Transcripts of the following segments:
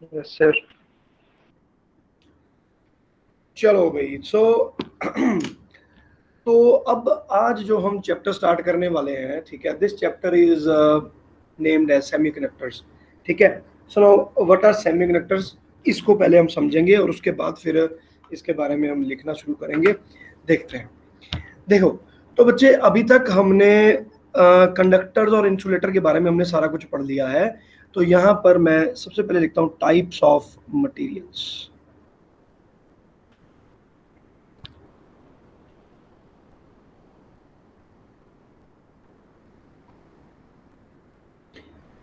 Yes sir. चलो भाई, सो तो अब आज जो हम चैप्टर स्टार्ट करने वाले हैं, ठीक है, this chapter is named as semiconductors. ठीक है, सो व्हाट आर सेमीकंडक्टर्स, इसको पहले हम समझेंगे और उसके बाद फिर इसके बारे में हम लिखना शुरू करेंगे। देखते हैं। देखो, तो बच्चे अभी तक हमने कंडक्टर्स और इंसुलेटर के बारे में हमने सारा कुछ पढ़ लिया है। तो यहाँ पर मैं सबसे पहले लिखता हूँ टाइप्स ऑफ मटेरियल्स।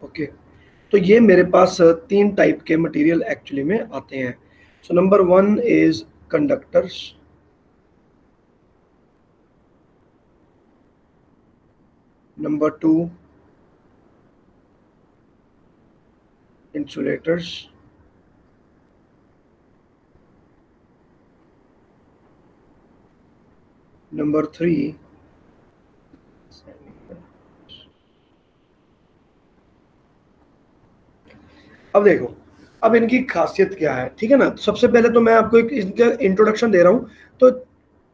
ओके, तो ये मेरे पास तीन टाइप के मटेरियल एक्चुअली में आते हैं। So number one is conductors, number two insulators, number three अब देखो, अब इनकी खासियत क्या है, ठीक है ना। सबसे पहले तो मैं आपको एक इनका इंट्रोडक्शन दे रहा हूँ, तो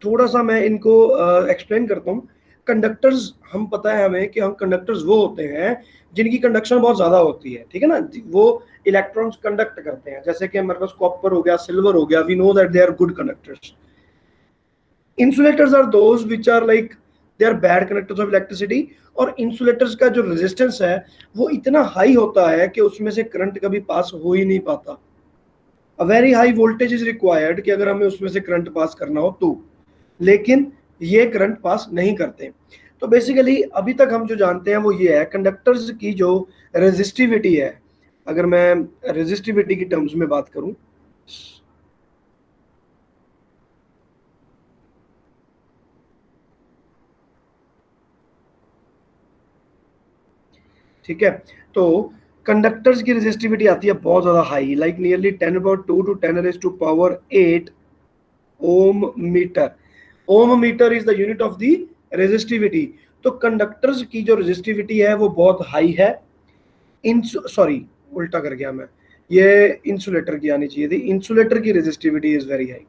थोड़ा सा मैं इनको एक्सप्लेन करता हूँ। कंडक्टर्स, हम पता है हमें कि हम कंडक्टर्स वो होते हैं जिनकी कंडक्शन बहुत ज्यादा होती है, ठीक है ना। वो इलेक्ट्रॉन्स कंडक्ट करते हैं, जैसे कि हमारे पास कॉपर हो गया, सिल्वर हो गया, we know that they are good conductors. Insulators are those which are like they are bad conductors of electricity. और इंसुलेटर्स का जो रेजिस्टेंस है वो इतना हाई होता है कि उसमें से करंट कभी पास हो ही नहीं पाता। A very high voltage is required कि अगर हमें उसमें से करंट पास करना हो तो, लेकिन ये करंट पास नहीं करते। तो बेसिकली अभी तक हम जो जानते हैं वो ये है, कंडक्टर्स की जो रेजिस्टिविटी है, अगर मैं रेजिस्टिविटी की टर्म्स में बात करूं, ठीक है, तो कंडक्टर्स की रेजिस्टिविटी आती है बहुत ज्यादा high, like nearly 10^2 to 10⁸8 ohm meter. Ohm meter is the unit of the resistivity. तो कंडक्टर्स की जो रेजिस्टिविटी है वो बहुत हाई है। सॉरी, उल्टा कर गया मैं, ये इंसुलेटर की आनी चाहिए थी। इंसुलेटर की resistivity is very high.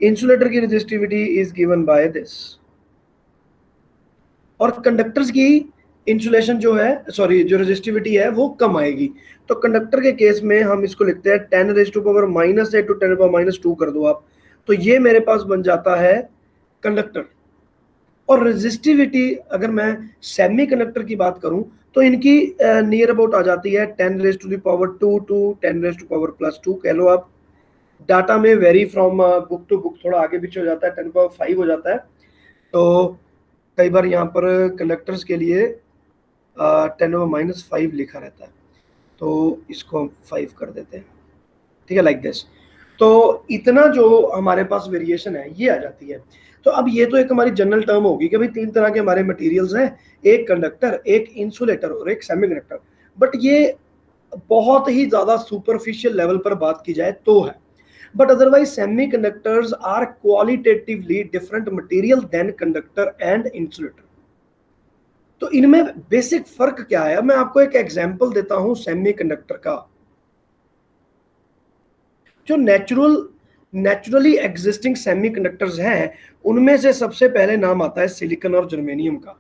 Insulator की resistivity is given by this. और कंडक्टर्स की इंसुलेशन जो है, सॉरी, जो रेजिस्टिविटी है वो कम आएगी। तो कंडक्टर के केस में हम इसको लिखते हैं 10⁻⁻8 to 10⁻2 कर दो आप, तो ये मेरे पास बन जाता है कंडक्टर। और रेजिस्टिविटी अगर मैं सेमी कंडक्टर की बात करूं तो इनकी नियर अबाउट आ जाती है 10⁻2 टू 10⁻2 कह लो आप। डाटा में vary from book to book थोड़ा आगे पीछे हो जाता है, 10⁻5 हो जाता है। तो कई बार यहाँ पर कंडक्टर्स के लिए 10⁻⁻5 लिखा रहता है, तो इसको हम 5 कर देते हैं, ठीक है, लाइक दिस। तो इतना जो हमारे पास वेरिएशन है ये आ जाती है। तो अब ये तो एक हमारी जनरल टर्म होगी कि भाई तीन तरह के हमारे मटेरियल्स हैं, एक कंडक्टर, एक इंसुलेटर और एक सेमीकंडक्टर। बट ये बहुत ही ज्यादा सुपरफिशियल लेवल पर बात की जाए तो है, but otherwise semiconductors are qualitatively different material than conductor and insulator. तो इनमें बेसिक फर्क क्या है, मैं आपको एक एग्जांपल देता हूं सेमीकंडक्टर का। जो नेचुरली एग्जिस्टिंग सेमीकंडक्टर्स हैं उनमें से सबसे पहले नाम आता है सिलिकॉन और जर्मेनियम का।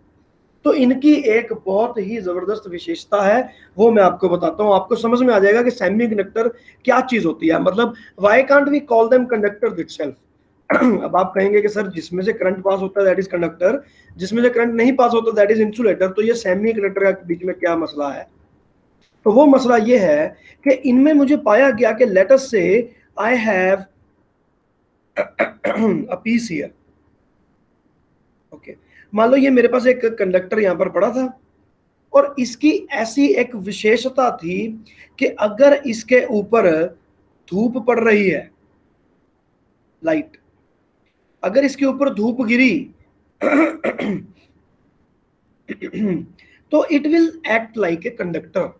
तो इनकी एक बहुत ही जबरदस्त विशेषता है, वो मैं आपको बताता हूं, आपको समझ में आ जाएगा कि सेमीकंडक्टर क्या चीज होती है। मतलब why can't we call them conductor itself. अब आप कहेंगे कि सर जिसमें से करंट पास होता है दैट इज कंडक्टर, जिसमें से करंट नहीं पास होता दैट इज इंसुलेटर, तो ये सेमीकंडक्टर के बीच में क्या मसला है। तो वो मसला ये है कि इनमें मुझे पाया गया कि let us say I have a piece here. Okay, मान लो ये मेरे पास एक कंडक्टर यहां पर पड़ा था और इसकी ऐसी एक विशेषता थी कि अगर इसके ऊपर धूप पड़ रही है, लाइट, अगर इसके ऊपर धूप गिरी तो it will act like a conductor.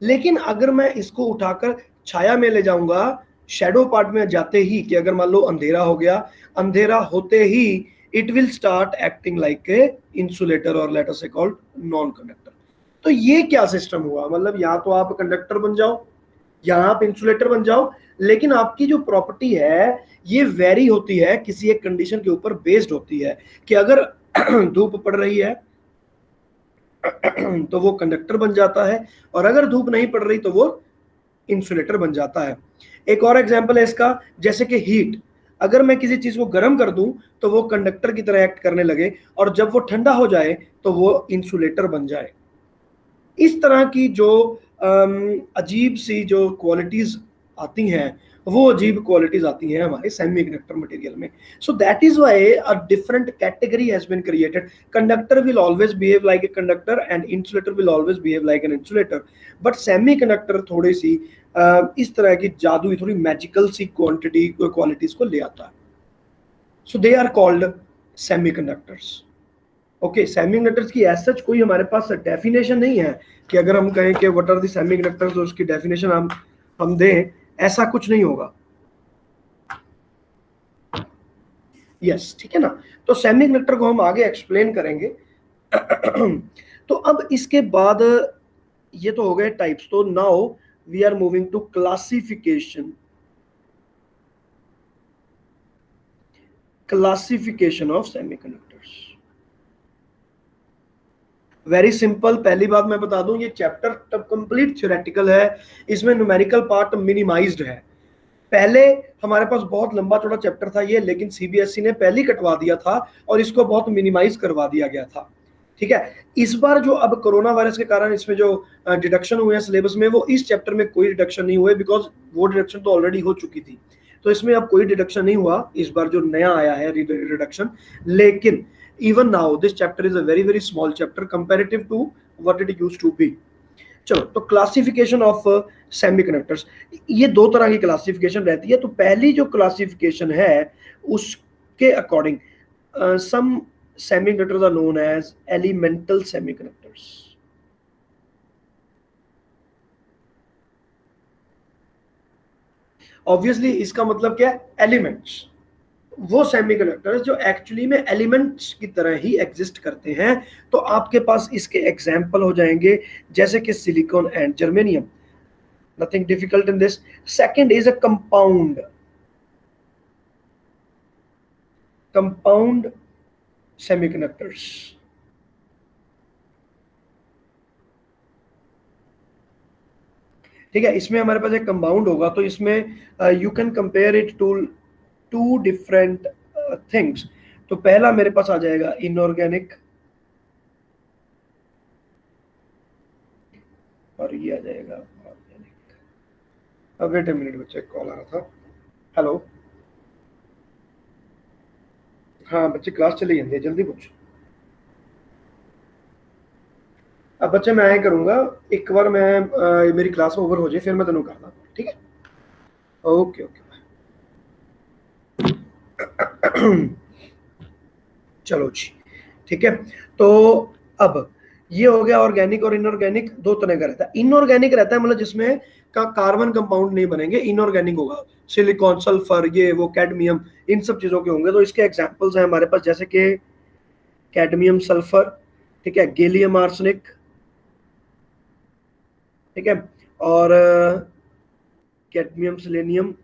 लेकिन अगर मैं इसको उठाकर छाया में ले जाऊंगा, शेडो पार्ट में जाते ही, कि अगर मान लो अंधेरा हो गया, अंधेरा होते ही it will start acting like a insulator और let us say called non conductor. तो ये क्या सिस्टम हुआ, मतलब या तो आप कंडक्टर बन जाओ यहाँ आप इंसुलेटर बन जाओ, लेकिन आपकी जो प्रॉपर्टी है ये वेरी होती है, किसी एक कंडीशन के ऊपर बेस्ड होती है कि अगर धूप पड़ रही है तो वो कंडक्टर बन जाता है, और अगर धूप नहीं पड़ रही तो वो इंसुलेटर बन जाता है। एक और एग्जांपल है इसका, जैसे कि हीट, अगर मैं किसी चीज को गर्म कर दूं तो वो कंडक्टर की तरह एक्ट करने लगे, और जब वो ठंडा हो जाए तो वो इंसुलेटर बन जाए। इस तरह की जो अजीब सी जो क्वालिटीज आती हैं, वो अजीब क्वालिटीज आती हैं हमारे सेमीकंडक्टर मटेरियल में। So that is why a different category has been created. Conductor will always behave like a conductor and insulator will always behave like an insulator, but semiconductor थोड़ी सी इस तरह की जादुई, थोड़ी मैजिकल सी क्वांटिटी क्वालिटीज को ले आता है। So they are called semiconductors. Okay, semiconductors की एज सच कोई हमारे पास डेफिनेशन नहीं है कि अगर हम कहें कि व्हाट आर द सेमीकंडक्टर्स तो उसकी डेफिनेशन हम दें, ऐसा कुछ नहीं होगा। यस, ठीक है ना। तो सेमीकंडक्टर को हम आगे एक्सप्लेन करेंगे। तो अब इसके बाद ये तो हो गए टाइप्स, तो now we are moving to classification. Classification of semiconductors, very simple. पहली बात मैं बता दूं, ये चैप्टर तब कंप्लीट थ्योरेटिकल है, इसमें न्यूमेरिकल पार्ट मिनिमाइज्ड है। पहले हमारे पास बहुत लंबा चौड़ा चैप्टर था ये, लेकिन सीबीएसई ने पहले ही कटवा दिया था और इसको बहुत मिनिमाइज करवा दिया गया था। ठीक है, इस बार जो अब कोरोना वायरस के कारण इसमें जो डिडक्शन हुए हैं सिलेबस में, वो इस चैप्टर में कोई डिडक्शन नहीं हुए, बिकॉज वो डिडक्शन तो ऑलरेडी हो चुकी थी। तो इसमें अब कोई डिडक्शन नहीं हुआ इस बार जो नया आया है रिडक्शन। लेकिन even now this chapter is a very very small chapter comparative to what it used to be. चलो, तो क्लासिफिकेशन ऑफ सेमीकंडक्टर्स, ये दो तरह की क्लासिफिकेशन रहती है। तो पहली जो क्लासिफिकेशन है उसके according some semiconductors are known as elemental semiconductors. Obviously इसका मतलब क्या है, एलिमेंट्स। वो सेमीकंडक्टर्स जो एक्चुअली में एलिमेंट्स की तरह ही एग्जिस्ट करते हैं। तो आपके पास इसके एग्जाम्पल हो जाएंगे, जैसे कि silicon and germanium, nothing difficult in this. Second is a compound semiconductors. ठीक है, इसमें हमारे पास एक कंपाउंड होगा, तो इसमें you can compare it to two different things. तो पहला मेरे पास आ जाएगा इनऑर्गेनिक, और ये आ जाएगा ऑर्गेनिक। अब वेट अ मिनट बच्चे, कॉल आ रहा था। हेलो, हाँ बच्चे क्लास चली जाती है, जल्दी पूछ। अब बच्चे मैं ऐ करूंगा, एक बार मैं मेरी क्लास ओवर हो जाए फिर मैं तेनों करना, ठीक है। Okay okay. चलो जी, ठीक है। तो अब ये हो गया ऑर्गेनिक और इनऑर्गेनिक, दो तरह का रहता है। इनऑर्गेनिक रहता है मतलब जिसमें का कार्बन कंपाउंड नहीं बनेंगे, इनऑर्गेनिक होगा। सिलिकॉन, सल्फर, ये वो, कैडमियम, इन सब चीजों के होंगे। तो इसके एग्जांपल्स हैं हमारे पास, जैसे कि कैडमियम सल्फर, ठीक है, गैलियम आर्सेनिक, ठीक है, और कैडमियम सेलेनियम,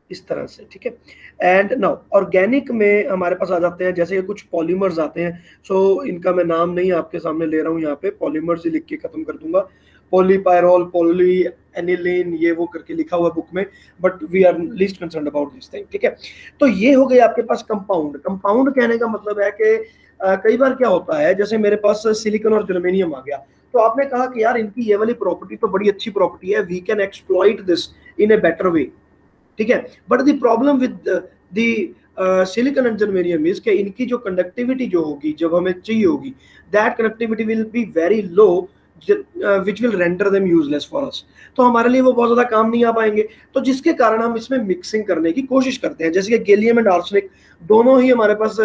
इस तरह से, ठीक है। एंड नाउ ऑर्गेनिक में हमारे पास आ जाते हैं, जैसे कुछ पॉलीमर्स आते हैं। सो इनका मैं नाम नहीं आपके सामने ले रहा हूँ, यहाँ पे पॉलीमर्स ही लिख के खत्म कर दूंगा। पॉलीपायरोल, पॉली एनिलीन, ये वो करके लिखा हुआ बुक में, but we are least concern about this thing, ठीक है। तो ये हो गए आपके पास कंपाउंड। कंपाउंड कहने का मतलब है कि कई बार क्या होता है, जैसे मेरे पास सिलिकॉन और जर्मेनियम आ गया, तो आपने कहा कि यार इनकी ये वाली प्रॉपर्टी तो बड़ी अच्छी प्रॉपर्टी है, we can exploit this in a better way, ठीक है। But the problem with the silicon and germanium is कि इनकी जो कंडक्टिविटी जो होगी, जब हमें चाहिए होगी, that conductivity will be very low, which will render them useless for us. तो हमारे लिए वो बहुत ज्यादा काम नहीं आ पाएंगे। तो जिसके कारण हम इसमें मिक्सिंग करने की कोशिश करते हैं, जैसे कि गैलियम एंड आर्सेनिक दोनों ही हमारे पास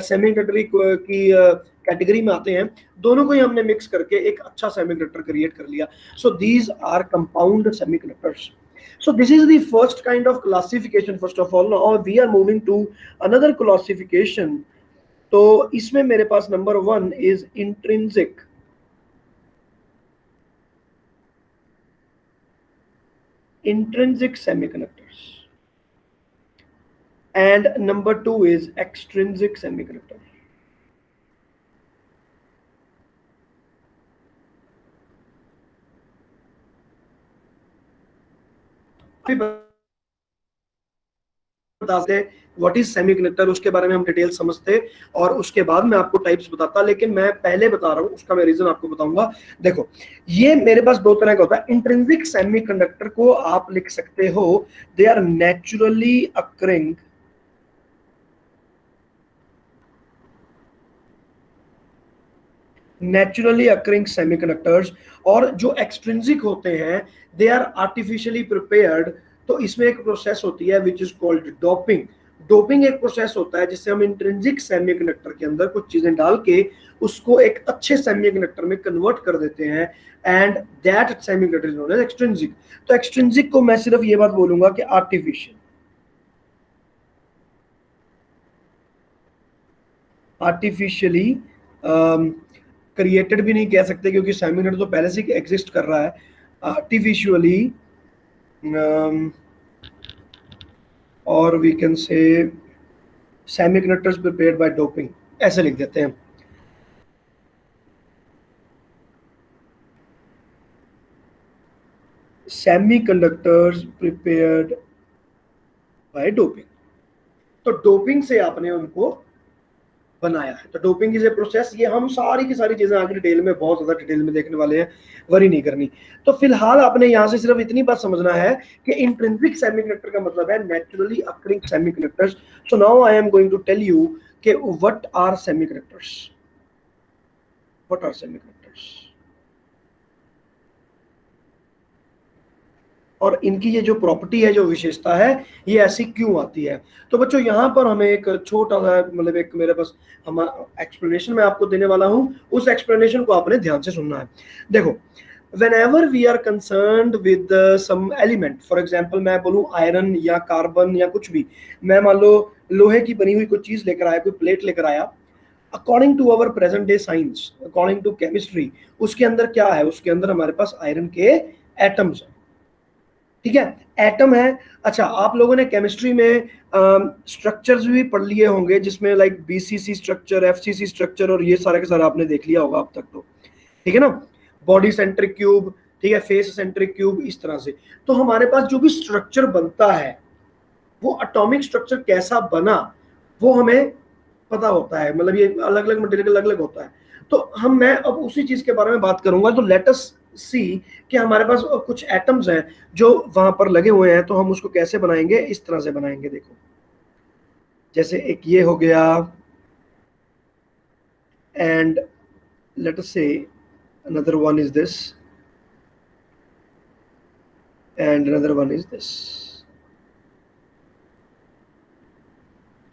सेमीकंडक्टर की कैटेगरी में आते हैं। दोनों को ही हमने मिक्स करके एक अच्छा सेमीकंडक्टर क्रिएट कर लिया। So these are compound semiconductors. So this is the first kind of classification first of all. Now we are moving to another classification. तो इसमें मेरे पास number 1 is intrinsic. intrinsic semiconductors, and number 2 is extrinsic semiconductor. What is semiconductor, उसके बारे में हम detail समझते और उसके बाद मैं आपको टाइप्स बताता, लेकिन मैं पहले बता रहा हूं, उसका मैं रीजन आपको बताऊंगा। देखो, ये मेरे पास दो तरह का होता है। इंट्रिंसिक सेमीकंडक्टर को आप लिख सकते हो, they are naturally occurring semiconductors. और जो एक्सट्रिंसिक होते हैं, दे आर आर्टिफिशियली प्रिपेयर्ड। तो इसमें एक प्रोसेस होती है which is called doping. Doping एक प्रोसेस होता है जिससे हम इंट्रिंसिक सेमीकंडक्टर के अंदर कुछ चीजें डाल के उसको एक अच्छे सेमीकंडक्टर में कन्वर्ट कर देते हैं, and that semiconductor is known as extrinsic. तो एक्सट्रिंसिक को मैं सिर्फ ये बात बोलूंगा कि आर्टिफिशियली क्रिएटेड भी नहीं कह सकते, क्योंकि सेमीकंडक्टर तो पहले से एग्जिस्ट कर रहा है। आर्टिफिशियली और we can say semiconductors prepared by doping, ऐसे लिख देते हैं। Semiconductors prepared by doping. तो डोपिंग से आपने उनको बनाया है। तो डोपिंग इज ए प्रोसेस। ये हम सारी की सारी चीजें आगे डिटेल में, बहुत ज्यादा डिटेल में देखने वाले हैं, वरी नहीं करनी। तो फिलहाल आपने यहां से सिर्फ इतनी बात समझना है कि इंट्रिंसिक सेमीकंडक्टर का मतलब है naturally occurring semiconductors. So now I am going to tell you कि what are semiconductors. What are semiconductors और इनकी ये जो प्रॉपर्टी है, जो विशेषता है, ये ऐसी क्यों आती है। तो बच्चों, यहाँ पर हमें एक छोटा सा, मतलब एक मेरे पास हमारा एक्सप्लेनेशन मैं आपको देने वाला हूँ। उस एक्सप्लेनेशन को आपने ध्यान से सुनना है। देखो, whenever we are concerned with some element, for example मैं बोलूँ आयरन या कार्बन या कुछ भी, मैं मान लो लोहे की बनी हुई कोई चीज लेकर आया, कोई प्लेट लेकर आया, according to our present day science, according to chemistry, उसके अंदर क्या है, उसके अंदर हमारे पास आयरन के एटम्स हैं। ठीक है, एटम है। अच्छा, आप लोगों ने केमिस्ट्री में स्ट्रक्चर्स भी पढ़ लिए होंगे, जिसमें like BCC structure, FCC structure, और ये सारे के सारे आपने देख लिया होगा अब तक तो। ठीक है ना, बॉडी सेंट्रिक क्यूब, ठीक है, फेस सेंट्रिक क्यूब, इस तरह से। तो हमारे पास जो भी स्ट्रक्चर बनता है, वो एटॉमिक स्ट्रक्चर कैसा बना, वो हमें पता होता है। मतलब ये अलग अलग मटेरियल अलग अलग होता है। तो मैं अब उसी चीज के बारे में बात करूंगा। तो लेट अस सी कि हमारे पास कुछ एटम्स हैं जो वहां पर लगे हुए हैं, तो हम उसको कैसे बनाएंगे, इस तरह से बनाएंगे। देखो, जैसे एक ये हो गया, एंड लेट अस से another one is this and another one is this।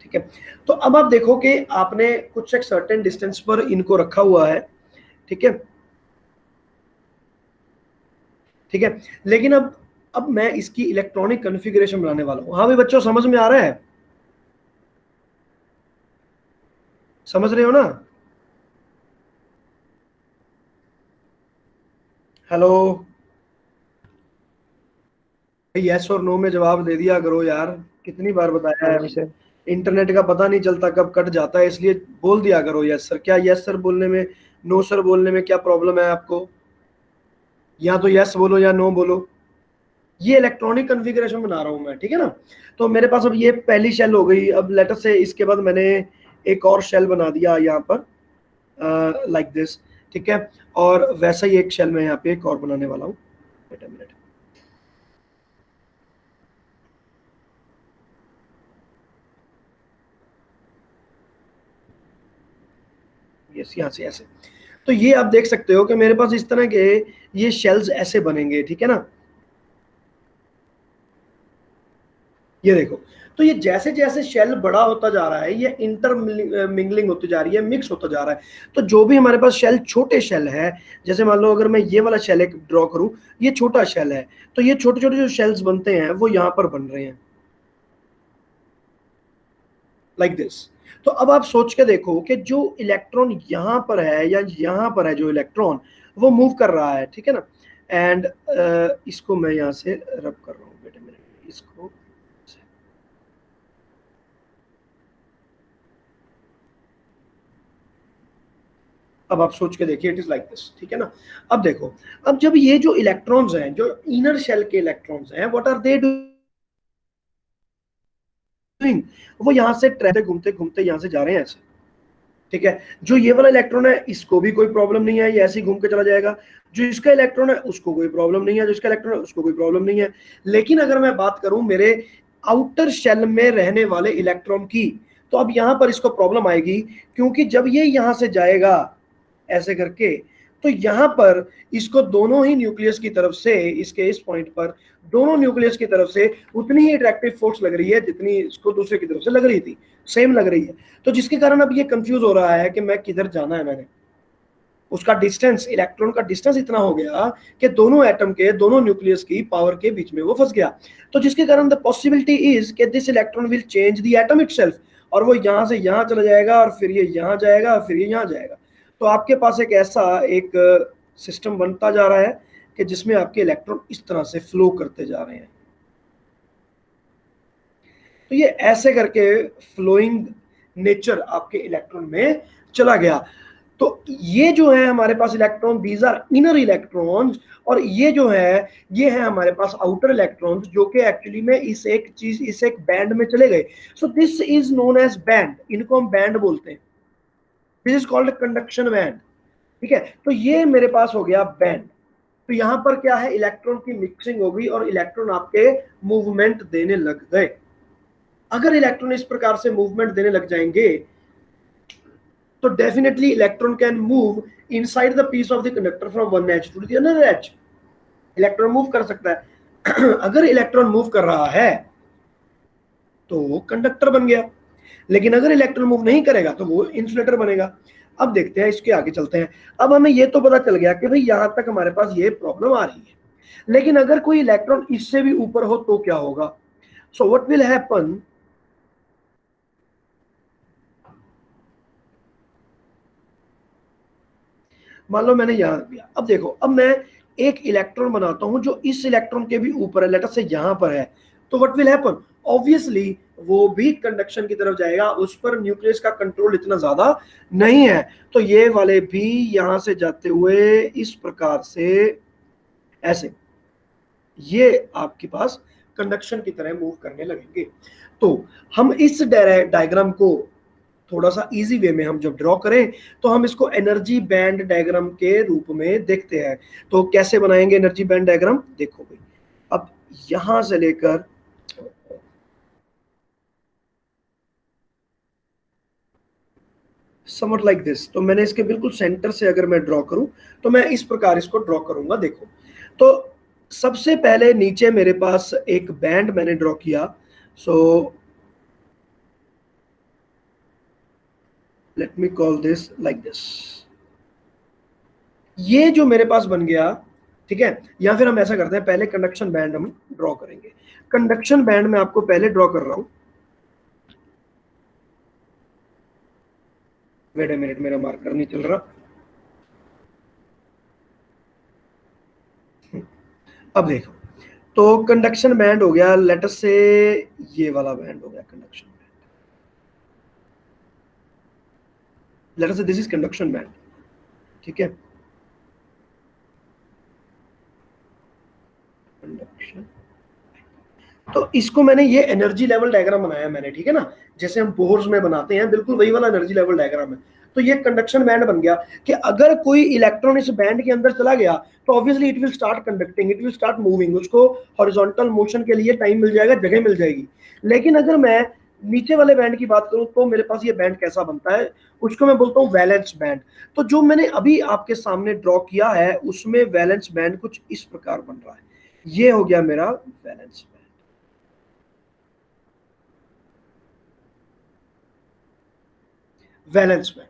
ठीक है, तो अब आप देखो कि आपने कुछ एक सर्टेन डिस्टेंस पर इनको रखा हुआ है। ठीक है, ठीक है, लेकिन अब मैं इसकी इलेक्ट्रॉनिक कॉन्फ़िगरेशन बनाने वाला हूं। हाँ भाई बच्चों, समझ में आ रहा है? समझ रहे हो ना? हेलो, यस और नो में जवाब दे दिया करो यार, कितनी बार बताया है। इंटरनेट का पता नहीं चलता कब कट जाता है, इसलिए बोल दिया करो यस सर। क्या यस सर बोलने में, नो सर बोलने में क्या प्रॉब्लम है आपको? या तो यस बोलो या नो बोलो। ये इलेक्ट्रॉनिक कॉन्फ़िगरेशन बना रहा हूं मैं, ठीक है ना। तो मेरे पास अब ये पहली शेल हो गई। अब लेटर से इसके बाद मैंने एक और शेल बना दिया यहाँ पर, लाइक दिस। ठीक है, और वैसा ही एक शेल मैं यहाँ पे एक और बनाने वाला हूँ। वेट अ मिनट, यस, यहाँ से ऐसे। तो ये आप देख सकते हो कि मेरे पास इस तरह के ये शेल्स ऐसे बनेंगे। ठीक है ना, ये देखो। तो ये जैसे जैसे शेल बड़ा होता जा रहा है, ये इंटर मिंगलिंग होती जा रही है, मिक्स होता जा रहा है। तो जो भी हमारे पास शेल, छोटे शेल है, जैसे मान लो अगर मैं ये वाला शेल एक ड्रॉ करूं, ये छोटा शेल है, तो ये छोटे छोटे जो शेल्स बनते हैं वो यहाँ पर बन रहे हैं, लाइक दिस। तो अब आप सोच के देखो कि जो इलेक्ट्रॉन यहाँ पर है या यहाँ पर है, जो इलेक्ट्रॉन वो मूव कर रहा है, ठीक है ना, एंड इसको मैं यहाँ से रब कर रहा हूँ, वेट अ मिनट, इसको अब आप सोच के देखिए, इट इज लाइक दिस, ठीक है ना। अब देखो, अब जब ये जो इलेक्ट्रॉन्स हैं, जो इनर शेल के इलेक्ट्रॉन्स हैं, व्हाट आर दे डूइंग, वो यहाँ से ट्रैक घूमते घूमते यहाँ से जा रहे हैं ऐसे, ठीक है। जो ये वाला इलेक्ट्रॉन है इसको भी कोई प्रॉब्लम नहीं है, ये ऐसे ही घूम के चला जाएगा। जो इसका इलेक्ट्रॉन है उसको कोई प्रॉब्लम नहीं है, जो इसका इलेक्ट्रॉन है उसको कोई प्रॉब्लम नहीं है। लेकिन अगर मैं बात करूं मेरे आउटर शेल में रहने वाले इलेक्ट्रॉन की, तो अब यहां पर इसको प्रॉब्लम आएगी, क्योंकि जब ये यहां से जाएगा ऐसे करके, तो यहां पर इसको दोनों ही न्यूक्लियस की तरफ से, इसके इस पॉइंट पर दोनों न्यूक्लियस की तरफ से उतनी ही अट्रैक्टिव फोर्स लग रही है जितनी इसको दूसरे की तरफ से लग रही थी, सेम लग रही है। तो जिसके कारण अब ये कंफ्यूज हो रहा है कि मैं किधर जाना है, मैंने उसका डिस्टेंस, इलेक्ट्रॉन का डिस्टेंस इतना हो गया कि दोनों एटम के, दोनों न्यूक्लियस की पावर के बीच में वो फंस गया। तो जिसके कारण द पॉसिबिलिटी इज कि this electron will change the atom itself, और वो यहां से यहां चला जाएगा और फिर ये यहां जाएगा और फिर ये यहां जाएगा। तो आपके पास एक ऐसा एक सिस्टम बनता जा रहा है कि जिसमें आपके इलेक्ट्रॉन इस तरह से फ्लो करते जा रहे हैं। तो ये ऐसे करके फ्लोइंग नेचर आपके इलेक्ट्रॉन में चला गया। तो ये जो है हमारे पास electron, these are inner electrons, और ये जो है ये है हमारे पास आउटर इलेक्ट्रॉन्स, जो कि एक्चुअली में इस एक चीज, इस एक बैंड में चले गए। So this is known as band, इनको हम बैंड बोलते हैं। This is called conduction band, ठीक है। तो ये मेरे पास हो गया बैंड। तो यहां पर क्या है, इलेक्ट्रॉन की मिक्सिंग हो गई और इलेक्ट्रॉन आपके मूवमेंट देने लग गए। अगर इलेक्ट्रॉन इस प्रकार से मूवमेंट देने लग जाएंगे तो definitely electron can move inside the piece of the conductor from one edge to the another edge. Electron move कर सकता है। अगर इलेक्ट्रॉन मूव कर रहा है तो वो कंडक्टर बन गया, लेकिन अगर इलेक्ट्रॉन मूव नहीं करेगा तो वो इंसुलेटर बनेगा। अब देखते हैं, इसके आगे चलते हैं। अब हमें ये तो पता चल गया कि भाई यहां तक हमारे पास ये प्रॉब्लम आ रही है, लेकिन अगर कोई इलेक्ट्रॉन इससे भी ऊपर हो तो क्या होगा। सो व्हाट विल हैपन, मान लो मैंने यहां दिया, अब देखो, अब मैं एक इलेक्ट्रॉन बनाता हूं जो इस इलेक्ट्रॉन के भी ऊपर है, लेटर से यहां पर है। तो व्हाट विल हैपन, ऑब्वियसली वो भी कंडक्शन की तरफ जाएगा, उस पर न्यूक्लियस का कंट्रोल इतना ज्यादा नहीं है। तो ये वाले भी यहां से जाते हुए इस प्रकार से ऐसे, ये आपके पास कंडक्शन की तरह मूव करने लगेंगे। तो हम इस डायग्राम को थोड़ा सा इजी वे में हम जब ड्रॉ करें तो हम इसको एनर्जी बैंड डायग्राम के रूप में देखते हैं। तो कैसे बनाएंगे एनर्जी बैंड डायग्राम, देखो भाई, अब यहां से लेकर समट लाइक दिस, तो मैंने इसके बिल्कुल सेंटर से अगर मैं ड्रॉ करूं तो मैं इस प्रकार इसको ड्रॉ करूंगा। देखो, तो सबसे पहले नीचे मेरे पास एक बैंड मैंने ड्रॉ किया। So let me call this like this. ये जो मेरे पास बन गया, ठीक है। या फिर हम ऐसा करते हैं, पहले कंडक्शन बैंड हम ड्रॉ करेंगे। कंडक्शन बैंड में आपको पहले ड्रॉ कर रहा हूं, वेट अ मिनट, मेरा मार्कर नहीं चल रहा। अब देखो, तो कंडक्शन बैंड हो गया, लेटर से ये वाला बैंड हो गया कंडक्शन बैंड, लेटर से दिस इज कंडक्शन बैंड, ठीक है। कंडक्शन, तो इसको मैंने, ये एनर्जी लेवल डायग्राम बनाया मैंने, ठीक है ना, जैसे हम बोर्स में बनाते हैं, बिल्कुल वही वाला एनर्जी लेवल डायग्राम है। तो ये कंडक्शन बैंड बन गया कि अगर कोई इलेक्ट्रॉन इस बैंड के अंदर चला गया तो obviously it will start conducting, it will start moving, उसको हॉरिजॉन्टल मोशन के लिए टाइम मिल जाएगा, जगह मिल जाएगी। लेकिन अगर मैं नीचे वाले बैंड की बात करूं तो मेरे पास ये बैंड कैसा बनता है, उसको मैं बोलता हूं वैलेंस बैंड। तो जो मैंने अभी आपके सामने ड्रॉ किया है उसमें वैलेंस बैंड कुछ इस प्रकार बन रहा है। ये हो गया मेरा valence band, valence band.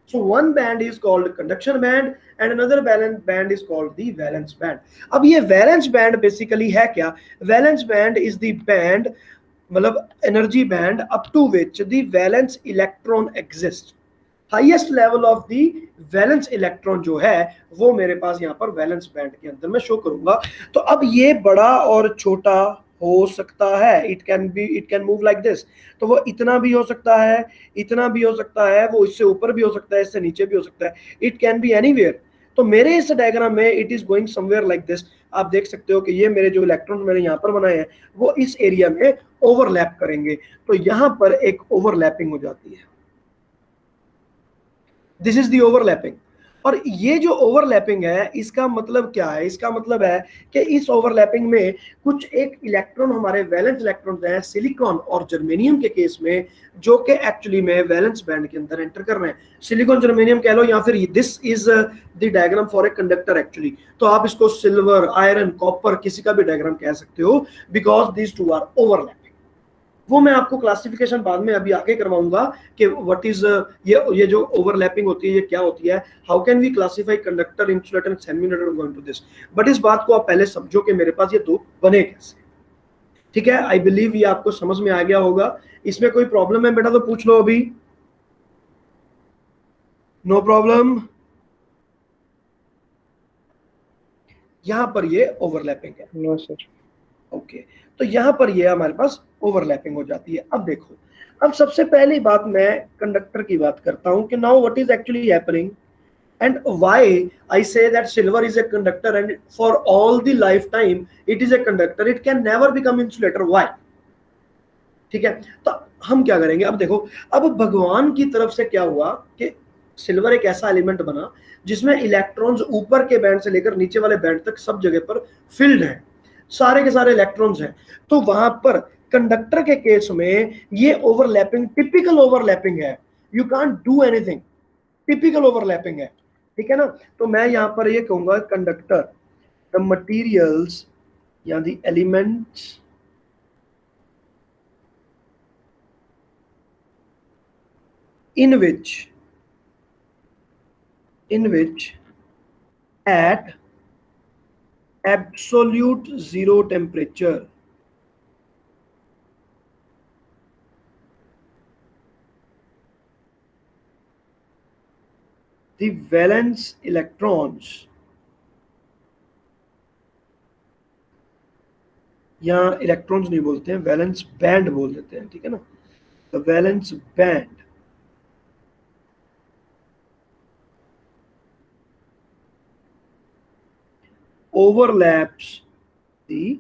So one band is called conduction band and another band is called the valence band. अब ये valence band basically है क्या, valence band is the band, मतलब energy band up to which the valence electron exists. Highest level of the valence electron जो है वो मेरे पास यहाँ पर वैलेंस बैंड के अंदर मैं शो करूंगा। तो अब ये बड़ा और छोटा हो सकता है, it can move like this. तो वो इतना भी हो सकता है, इतना भी हो सकता है, वो इससे ऊपर भी हो सकता है, इससे नीचे भी हो सकता है, इट कैन बी एनीवेयर। तो मेरे इस डायग्राम में it is going somewhere like this. आप देख सकते हो कि ये मेरे जो इलेक्ट्रॉन मैंने यहाँ पर बनाए हैं वो इस एरिया में ओवरलैप करेंगे। तो यहाँ पर एक ओवरलैपिंग हो जाती है, दिस इज दी ओवरलैपिंग। और ये जो ओवरलैपिंग है इसका मतलब क्या है, इसका मतलब है कि इस ओवरलैपिंग में कुछ एक इलेक्ट्रॉन हमारे वैलेंस इलेक्ट्रॉन हैं सिलिकॉन और जर्मेनियम के केस में, जो कि एक्चुअली में वैलेंस बैंड के अंदर एंटर कर रहे हैं। सिलिकॉन जर्मेनियम कह लो या फिर this is the diagram for a conductor actually. तो आप इसको सिल्वर, आयरन, कॉपर किसी का भी डायग्राम कह सकते हो, because these two are overlapping. वो मैं आपको क्लासिफिकेशन बाद में अभी आगे करवाऊंगा कि व्हाट इज ये जो ओवरलैपिंग होती है ये क्या होती है, how can we classify conductor, insulator and semiconductor going to this. But इस बात को आप पहले समझो कि मेरे पास ये दो बने कैसे। ठीक है, आई बिलीव ये आपको समझ में आ गया होगा। इसमें कोई प्रॉब्लम है बेटा तो पूछ लो अभी। No problem. यहां पर ये ओवरलैपिंग है। No sir. ओके, तो यहां पर ये हमारे पास ओवरलैपिंग हो जाती है। अब देखो, अब सबसे पहली बात मैं कंडक्टर की बात करता हूं कि now what is actually happening and why I say that silver is a conductor and for all the lifetime it is a conductor, it can never become insulator. Why? ठीक है, तो हम क्या करेंगे, अब देखो, अब भगवान की तरफ से क्या हुआ कि सिल्वर एक ऐसा एलिमेंट बना जिसमें इलेक्ट्रॉन्स ऊपर के बैंड से लेकर नीचे वाले बैंड तक सब जगह पर फिल्ड है, सारे के सारे इलेक्ट्रॉन्स हैं। तो वहां पर कंडक्टर के केस में ये ओवरलैपिंग टिपिकल ओवरलैपिंग है, you can't do anything, typical overlapping है। ठीक है ना, तो मैं यहां पर ये कहूंगा कंडक्टर द मटीरियल्स या the elements in which at absolute zero temperature the valence electrons, यहाँ इलेक्ट्रॉन्स नहीं बोलते हैं, वैलेंस बैंड बोल देते हैं, ठीक है ना, the valence band overlaps the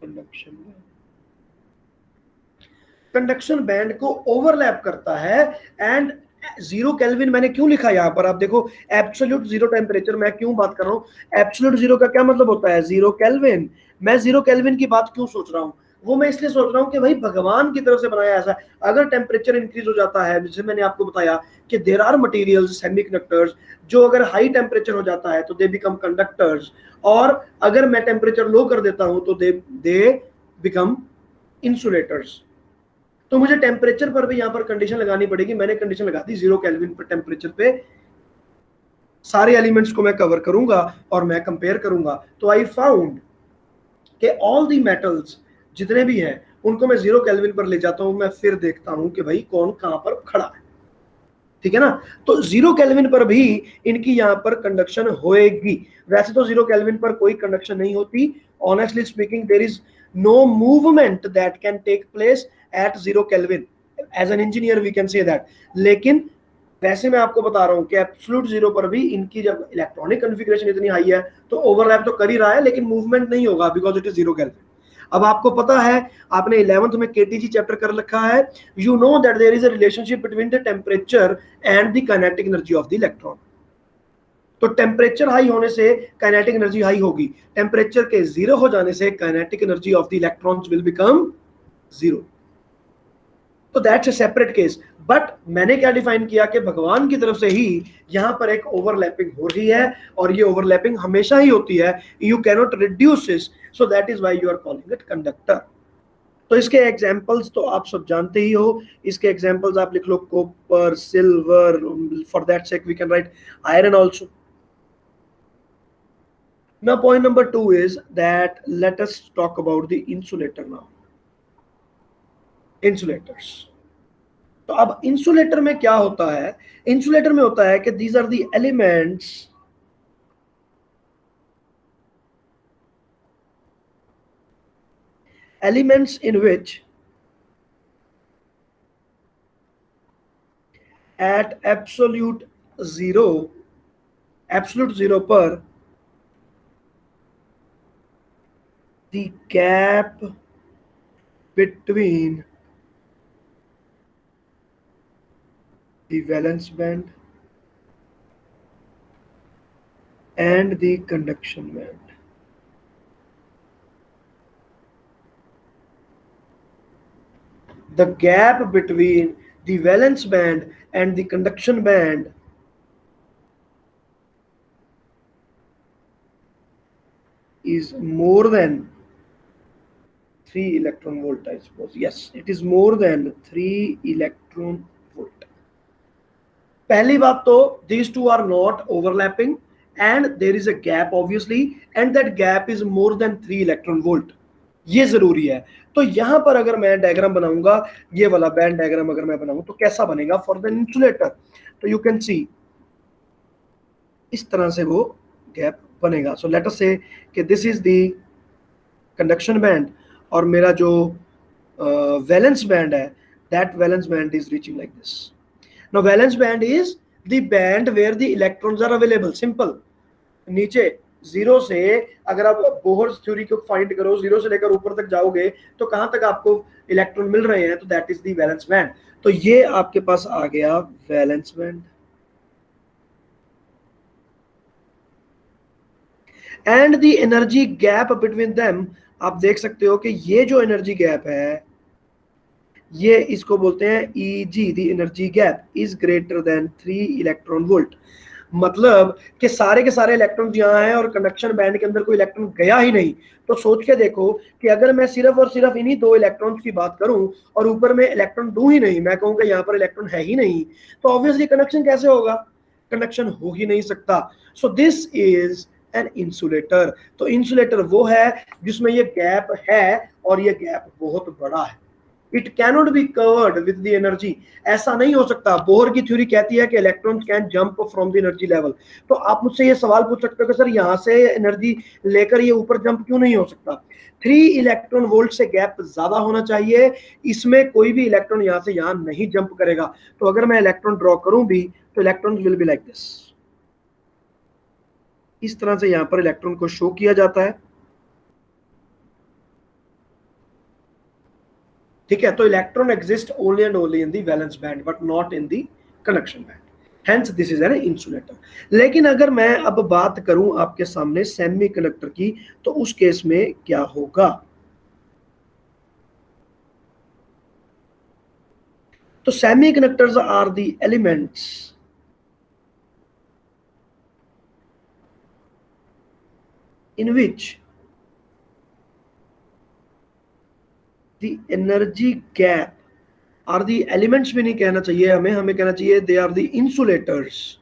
conduction band, conduction band को ओवरलैप करता है। एंड जीरो केल्विन मैंने क्यों लिखा यहाँ पर, आप देखो एब्सोल्यूट जीरो टेम्परेचर मैं क्यों बात कर रहा हूँ। एब्सोल्यूट जीरो का क्या मतलब होता है, जीरो केल्विन। मैं जीरो केल्विन की बात क्यों सोच रहा हूँ, वो मैं इसलिए सोच रहा हूँ कि भाई भगवान की तरफ से बनाया ऐसा। अगर टेम्परेचर इंक्रीज हो जाता है, जैसे मैंने आपको बताया कि देयर आर मटेरियल्स सेमीकंडक्टर्स जो अगर हाई टेम्परेचर हो जाता है तो दे बिकम कंडक्टर्स, और अगर मैं टेम्परेचर लो कर देता हूं तो दे बिकम इंसुलेटर्स। तो मुझे टेम्परेचर पर भी यहाँ पर कंडीशन लगानी पड़ेगी। मैंने कंडीशन लगा दी जीरो केल्विन पर टेम्परेचर पे सारे एलिमेंट्स को मैं कवर करूंगा और मैं कंपेयर करूंगा। तो आई फाउंड कि ऑल दी मेटल्स जितने भी हैं उनको मैं जीरो केल्विन पर ले जाता हूं, मैं फिर देखता हूं कि भाई कौन कहां पर खड़ा है। ठीक है ना, तो जीरो केल्विन पर भी इनकी यहाँ पर कंडक्शन होएगी। वैसे तो जीरो केल्विन पर कोई कंडक्शन नहीं होती, honestly speaking there is no movement that can take place at zero kelvin, as an engineer we can say that. लेकिन वैसे मैं आपको बता रहा हूं कि एब्सोल्यूट जीरो पर भी इनकी जब इलेक्ट्रॉनिक कॉन्फ़िगरेशन इतनी हाई है तो ओवरलैप तो कर ही रहा है लेकिन मूवमेंट नहीं होगा, because it is zero kelvin. अब आपको पता है, आपने 11th में केटीजी चैप्टर कर रखा है, you know that there is a relationship between the temperature and the kinetic energy of the electron. तो टेम्परेचर हाई होने से काइनेटिक एनर्जी हाई होगी, टेम्परेचर के जीरो हो जाने से kinetic energy of the electrons will become zero. तो that's a separate case. But मैंने क्या डिफाइन किया कि भगवान की तरफ से ही यहां पर एक ओवरलैपिंग हो रही है, और ये ओवरलैपिंग हमेशा ही होती है, you cannot reduce this, so that is why you are calling it conductor. तो इसके एग्जाम्पल्स तो आप सब जानते ही हो, इसके एग्जाम्पल्स आप लिख लो, copper, silver, for that sake we can write iron also. Now point number 2 is that let us talk about the insulator now. Insulators. तो अब इंसुलेटर में क्या होता है, इंसुलेटर में होता है कि these are the elements in which at absolute zero पर the gap between the valence band and the conduction band. The gap between the valence band and the conduction band is more than 3 electron volt, I suppose. Yes, it is more than 3 electron volt. पहली बात तो these two are not overlapping and there is a gap obviously and that gap is more than 3 electron volt. ये जरूरी है। तो यहां पर अगर मैं डायग्राम बनाऊंगा, ये वाला बैंड डायग्राम अगर मैं बनाऊं तो कैसा बनेगा फॉर द इंसुलेटर, तो यू कैन सी इस तरह से वो गैप बनेगा। So let us say that this is the conduction band और मेरा जो वैलेंस बैंड है, that valence band is reaching like this. Now valence band is the band where the electrons are available. Simple, नीचे zero से अगर आप Bohr's theory को find करो, जीरो से लेकर ऊपर तक जाओगे तो कहां तक आपको इलेक्ट्रॉन मिल रहे हैं, तो that is the valence band. तो ये आपके पास आ गया valence band and the energy gap between them. आप देख सकते हो कि ये जो एनर्जी गैप है, ये इसको बोलते हैं Eg, the energy gap is greater than 3 electron volt. मतलब कि सारे के सारे इलेक्ट्रॉन यहाँ हैं और कंडक्शन बैंड के अंदर कोई इलेक्ट्रॉन गया ही नहीं। तो सोच के देखो कि अगर मैं सिर्फ और सिर्फ इन्हीं 2 इलेक्ट्रॉन्स की बात करूं और ऊपर में इलेक्ट्रॉन दूं ही नहीं, मैं कहूंगा यहाँ पर इलेक्ट्रॉन है ही नहीं, तो ऑब्वियसली कंडक्शन कैसे होगा, कंडक्शन हो ही नहीं सकता। So this is an insulator. तो इंसुलेटर वो है जिसमें ये गैप है और ये गैप बहुत बड़ा है। It cannot be covered with the energy. ऐसा नहीं हो सकता। बोहर की थ्योरी कहती है कि electron can jump from the energy level. तो आप मुझसे ये सवाल पूछ सकते हो कि सर यहां से एनर्जी लेकर ये ऊपर जंप क्यों नहीं हो सकता। 3 इलेक्ट्रॉन वोल्ट से गैप ज्यादा होना चाहिए, इसमें कोई भी इलेक्ट्रॉन यहां से यहां नहीं जंप करेगा। तो अगर मैं इलेक्ट्रॉन ड्रॉ करूं भी तो electron will be like this. इस तरह से यहां पर इलेक्ट्रॉन को शो किया जाता है। ठीक है, तो electron exist only and only in the valence band but not in the conduction band, hence this is an insulator. लेकिन अगर मैं अब बात करूं आपके सामने सेमीकंडक्टर की, तो उस केस में क्या होगा। तो semiconductors are the elements in which the energy gap are the elements भी नहीं कहना चाहिए हमें, हमें कहना चाहिए they are the insulators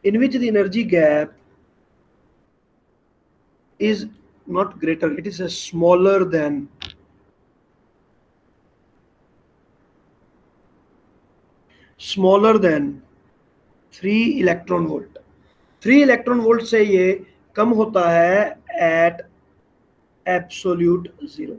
in which the energy gap is not greater, it is a smaller than 3 electron volt. 3 electron volt से ये कम होता है एट एब्सोल्यूट जीरो।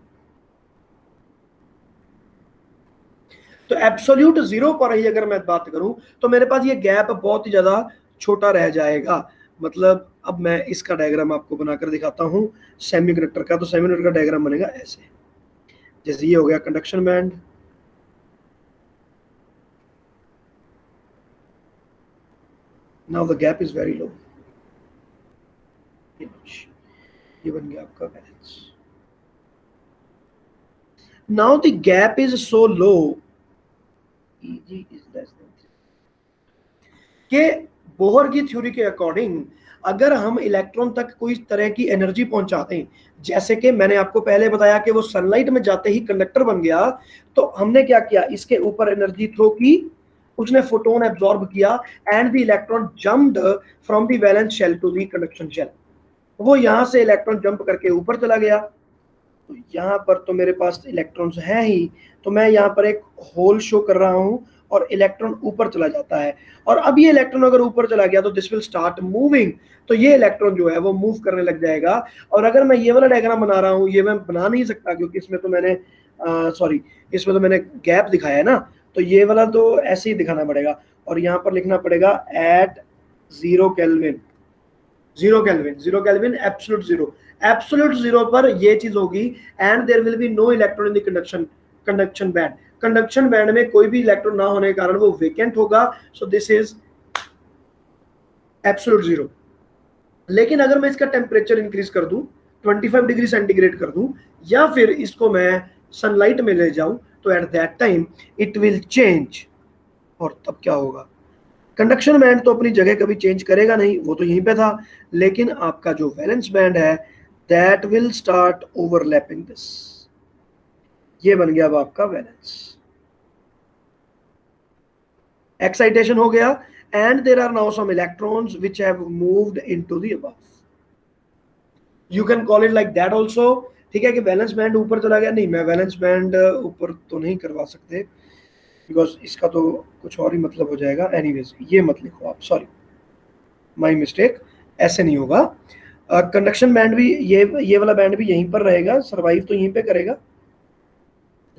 तो एब्सोल्यूट जीरो पर ही अगर मैं बात करूं तो मेरे पास ये गैप बहुत ही ज्यादा छोटा रह जाएगा। मतलब अब मैं इसका डायग्राम आपको बनाकर दिखाता हूं सेमीकंडक्टर का। तो सेमीकंडक्टर का डायग्राम बनेगा ऐसे, जैसे ये हो गया conduction band, now the gap is very low, ये बन गया आपका balance. Now the gap is so low, Eg is less than 3 के बोहर की थ्योरी के अकॉर्डिंग अगर हम इलेक्ट्रॉन तक कोई तरह की एनर्जी पहुंचाते हैं, जैसे कि मैंने आपको पहले बताया कि वो सनलाइट में जाते ही कंडक्टर बन गया, तो हमने क्या किया, इसके ऊपर एनर्जी थ्रो की, उसने फोटोन एब्जॉर्ब किया and the electron jumped from the valence shell to the conduction shell. वो यहां से इलेक्ट्रॉन जंप करके ऊपर चला गया। तो यहाँ पर तो मेरे पास इलेक्ट्रॉन्स हैं ही, तो मैं यहाँ पर एक होल शो कर रहा हूँ और इलेक्ट्रॉन ऊपर चला जाता है। और अब ये इलेक्ट्रॉन अगर ऊपर चला गया तो दिस विल स्टार्ट मूविंग, तो ये इलेक्ट्रॉन जो है वो मूव करने लग जाएगा। और अगर मैं ये वाला डायग्राम बना रहा हूँ, ये मैं बना नहीं सकता क्योंकि इसमें तो मैंने सॉरी, इसमें तो मैंने गैप दिखाया है ना, तो ये वाला तो ऐसे ही दिखाना पड़ेगा। और यहाँ पर लिखना पड़ेगा at 0 kelvin, 0 kelvin, 0 kelvin, absolute zero. Absolute zero पर ये चीज होगी, and there will be no electron in the conduction band. Conduction band में कोई भी इलेक्ट्रॉन ना होने के कारण वो वेकेंट होगा, so this is absolute zero. लेकिन अगर मैं इसका टेम्परेचर इंक्रीज कर दूं, 25 डिग्री सेंटीग्रेड कर दूं, या फिर इसको मैं सनलाइट में ले जाऊं, तो at that time it will change. और तब क्या होगा, कंडक्शन बैंड तो अपनी जगह कभी चेंज करेगा नहीं, वो तो यहीं पे था। लेकिन आपका जो वैलेंस बैंड है that will start overlapping this, ये बन गया अब आपका वैलेंस। एक्साइटेशन हो गया, and there are now some electrons which have moved into the above, you can call it like that also. ठीक है कि वैलेंस बैंड ऊपर चला गया, नहीं मैं वैलेंस बैंड ऊपर तो नहीं करवा सकते बिकॉज इसका तो कुछ और ही मतलब हो जाएगा। एनीवेज ये मत लिखो आप, सॉरी माय मिस्टेक, ऐसे नहीं होगा। कंडक्शन बैंड भी, ये वाला बैंड भी यहीं पर रहेगा, सर्वाइव तो यहीं पे करेगा,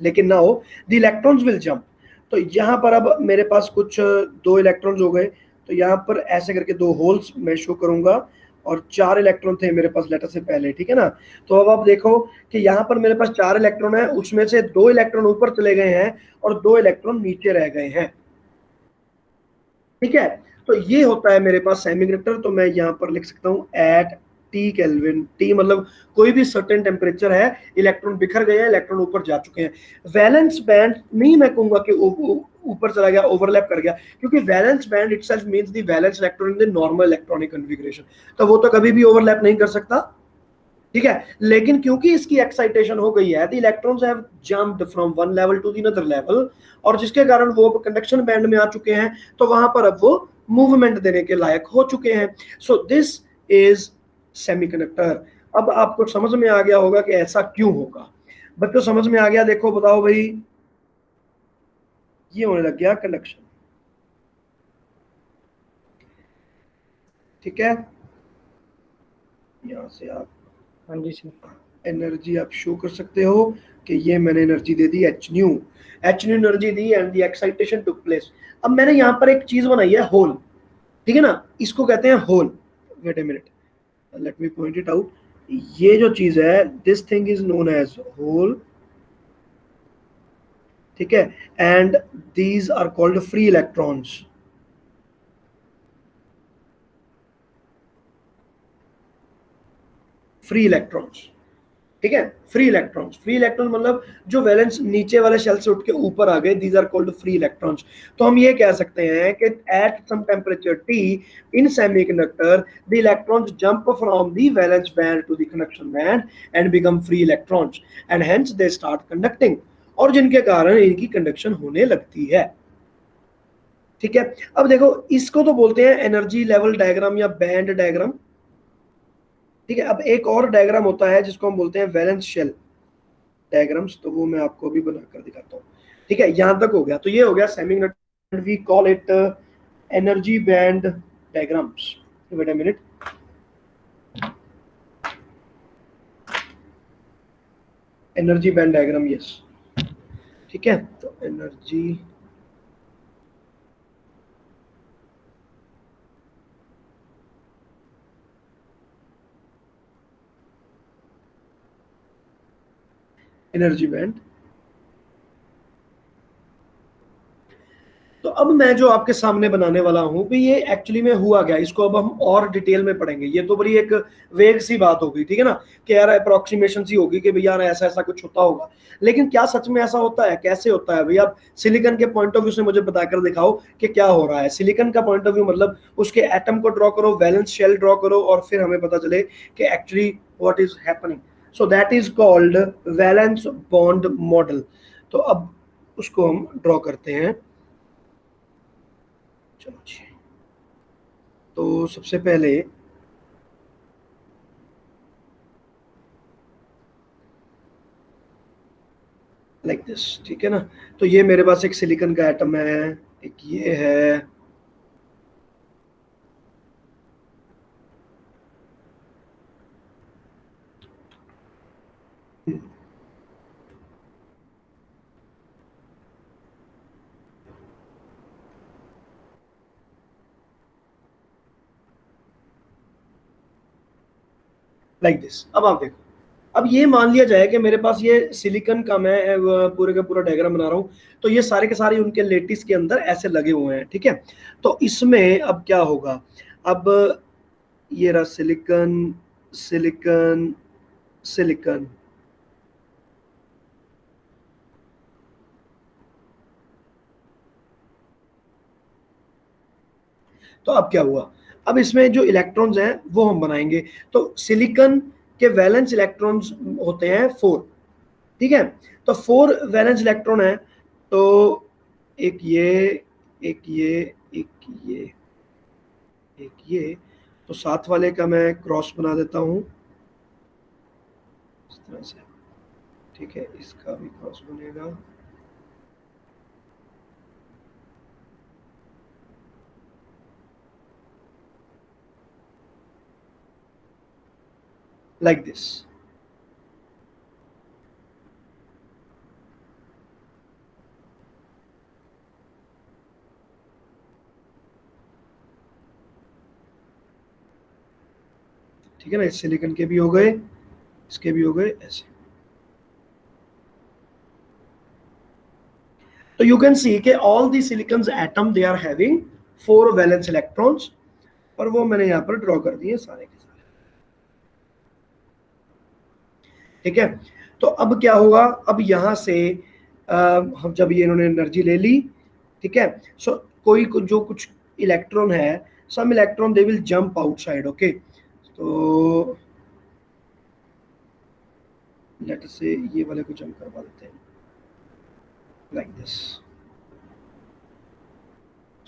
लेकिन ना हो द इलेक्ट्रॉन्स विल जंप। तो यहाँ पर अब मेरे पास कुछ दो इलेक्ट्रॉन्स हो गए, तो यहाँ पर ऐसे करके दो होल्स मैं शो करूंगा, और 4 इलेक्ट्रॉन थे मेरे पास लेटर से पहले, ठीक है ना। तो अब आप देखो कि यहाँ पर मेरे पास 4 इलेक्ट्रॉन है, उसमें से 2 इलेक्ट्रॉन ऊपर चले गए हैं और 2 इलेक्ट्रॉन नीचे रह गए हैं, ठीक है। तो ये होता है मेरे पास सेमीकंडक्टर। तो मैं यहाँ पर लिख सकता हूँ एट टी केल्विन, टी मतलब कोई भी सर्टेन टेम्परेचर है, इलेक्ट्रॉन बिखर गए हैं, इलेक्ट्रॉन ऊपर जा चुके हैं। वैलेंस बैंड नहीं मैं कहूंगा कि ऊपर चला गया, ओवरलैप कर गया, क्योंकि valence band itself means the valence electron in the normal electronic configuration, तो वो तो कभी भी ओवरलैप नहीं कर सकता, ठीक है। लेकिन क्योंकि इसकी एक्साइटेशन हो गई है, the electrons have jumped from one level to the other level, और जिसके कारण वो कंडक्शन बैंड में आ चुके हैं, तो वहां पर अब वो मूवमेंट देने के लायक हो चुके हैं। So this is semiconductor. अब आपको समझ में आ गया होगा कि ऐसा क्यों होगा। बच्चों समझ में आ गया, देखो बताओ भाई, ये होने लग गया कंडक्शन, ठीक है। यहां से आप हाँ जी सर। एनर्जी आप शो कर सकते हो कि ये मैंने energy they the H new, H new energy the and the excitation took place. अब मैंने यहाँ पर एक चीज बनाई है होल, ठीक है ना, इसको कहते हैं hole. Wait a minute, let me point it out. ये जो चीज है this thing is known as hole, ठीक है, and these are called free electrons. Free electrons, ठीक है, फ्री इलेक्ट्रॉन्स। फ्री इलेक्ट्रॉन मतलब जो वैलेंस नीचे वाले शेल से उठ के ऊपर आ गए, these are called free electrons. तो हम ये कह सकते हैं कि at some temperature T in semiconductor the electrons jump from the valence band to the conduction band and become free electrons, and hence they start conducting, और जिनके कारण इनकी कंडक्शन होने लगती है, ठीक है। अब देखो इसको तो बोलते हैं एनर्जी लेवल डायग्राम या बैंड डायग्राम, ठीक है। अब एक और डायग्राम होता है जिसको हम बोलते हैं वैलेंस शेल डायग्राम्स, तो वो मैं आपको अभी बनाकर दिखाता हूँ, ठीक है। यहां तक हो गया, तो ये हो गया semiconductor, we call it energy band diagrams. Wait a minute, energy band diagram, yes, ठीक है। तो एनर्जी, एनर्जी बैंड। तो अब मैं जो आपके सामने बनाने वाला हूं कि ये एक्चुअली में हुआ क्या, इसको अब हम और डिटेल में पढ़ेंगे। ये तो बड़ी एक वेग सी बात होगी, ठीक है ना, कि यार अप्रोक्सीमेशन सी होगी कि भैया यार ऐसा ऐसा कुछ होता होगा, लेकिन क्या सच में ऐसा होता है, कैसे होता है भैया। आप सिलिकॉन के पॉइंट ऑफ व्यू से मुझे बताकर दिखाओ कि क्या हो रहा है। सिलिकॉन का पॉइंट ऑफ व्यू मतलब उसके एटम को ड्रॉ करो, वैलेंस शेल ड्रॉ करो, और फिर हमें पता चले कि actually what is happening. So that is called valence bond model. तो अब उसको हम ड्रॉ करते हैं, चलो जी। तो सबसे पहले दिस, ठीक है ना। तो ये मेरे पास एक सिलिकॉन का एटम है, एक ये है, लाइक दिस। अब आप देखो, अब ये मान लिया जाए कि मेरे पास ये सिलिकॉन का मैं पूरे का पूरा डायग्राम बना रहा हूँ, तो ये सारे के सारे उनके लेटिस के अंदर ऐसे लगे हुए हैं, ठीक है। तो इसमें अब क्या होगा, अब ये रहा सिलिकॉन, सिलिकॉन, सिलिकॉन, तो अब क्या हुआ, अब इसमें जो इलेक्ट्रॉन्स हैं वो हम बनाएंगे। तो सिलिकॉन के वैलेंस इलेक्ट्रॉन्स होते हैं 4, ठीक है। तो 4 वैलेंस इलेक्ट्रॉन है, तो एक ये, एक ये, एक ये, एक ये, तो साथ वाले का मैं क्रॉस बना देता हूं इस तरह से, ठीक है, इसका भी क्रॉस बनेगा। लाइक दिस, ठीक है ना। इस सिलिकॉन के भी हो गए, इसके भी हो गए ऐसे। तो यू कैन सी के all the silicons atom they are having 4 valence electrons, और वो मैंने यहाँ पर ड्रॉ कर दिए सारे के सारे, ठीक है। तो अब क्या होगा, अब यहाँ से हम जब ये इन्होंने एनर्जी ले ली, ठीक है, सो कोई जो कुछ इलेक्ट्रॉन है, some electron they will jump outside, okay. तो लेट अस से ये वाले को जंप करवा देते हैं like this.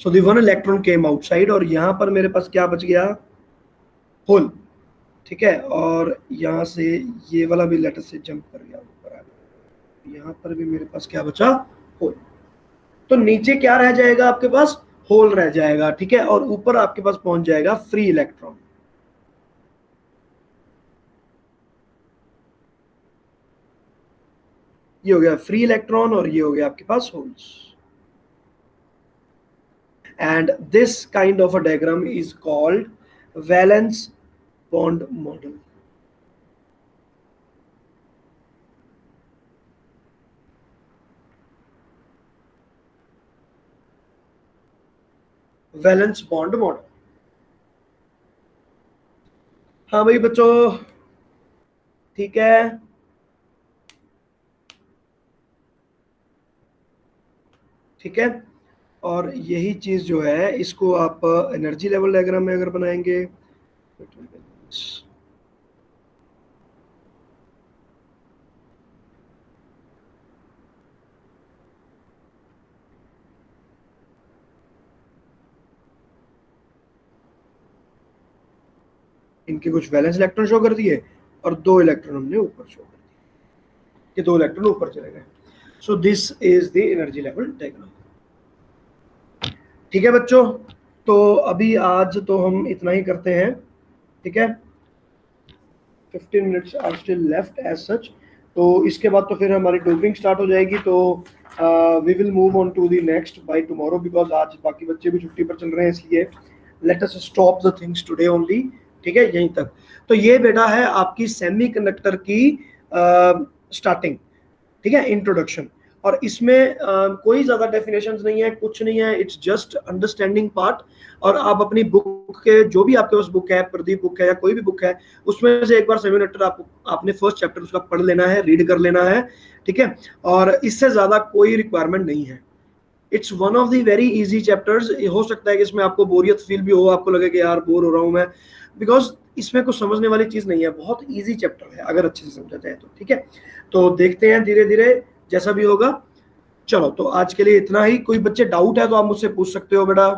So the one electron came outside, और यहाँ पर मेरे पास क्या बच गया, होल, ठीक है। और यहाँ से ये वाला भी लेटर से जंप कर गया ऊपर आ गया, यहाँ पर भी मेरे पास क्या बचा, होल। तो नीचे क्या रह जाएगा आपके पास, होल रह जाएगा, ठीक है। और ऊपर आपके पास पहुंच जाएगा फ्री इलेक्ट्रॉन, ये हो गया फ्री इलेक्ट्रॉन, और ये हो गया आपके पास holes. And this kind of a diagram is called valence bond model. Valence bond model. हाँ भाई बच्चों, ठीक है, ठीक है। और यही चीज जो है, इसको आप एनर्जी लेवल डायग्राम में अगर बनाएंगे, इनके कुछ वैलेंस इलेक्ट्रॉन शो कर दिए, और 2 इलेक्ट्रॉन हमने ऊपर शो कर दिए, कि 2 इलेक्ट्रॉन ऊपर चले गए। So this is the energy level diagram, ठीक है बच्चों। तो अभी आज तो हम इतना ही करते हैं, ठीक है। 15 minutes are still left as such. तो इसके बाद तो फिर हमारी डोपिंग स्टार्ट हो जाएगी, तो we will move on to the next by tomorrow, because आज बाकी बच्चे भी छुट्टी पर चल रहे हैं, इसलिए let us stop the things today only, ठीक है, यहीं तक। तो ये बेटा है आपकी सेमीकंडक्टर की स्टार्टिंग, ठीक है, इंट्रोडक्शन। और इसमें कोई ज्यादा डेफिनेशंस नहीं है, कुछ नहीं है, इट्स जस्ट अंडरस्टैंडिंग पार्ट। और आप अपनी बुक के, जो भी आपके पास बुक है, प्रदीप बुक है या कोई भी बुक है, उसमें से एक बार सेमीकंडक्टर आपने फर्स्ट चैप्टर उसका पढ़ लेना है, रीड कर लेना है, ठीक है। और इससे ज्यादा कोई रिक्वायरमेंट नहीं है। It's one of the very easy chapters. हो सकता है कि इसमें आपको बोरियत फील भी हो, आपको लगे कि यार बोर हो रहा हूं मैं, बिकॉज इसमें कुछ समझने वाली चीज नहीं है, बहुत इजी चैप्टर है अगर अच्छे से समझा जाए तो, ठीक है। तो देखते हैं धीरे धीरे जैसा भी होगा। चलो, तो आज के लिए इतना ही। कोई बच्चे डाउट है तो आप मुझसे पूछ सकते हो बेटा।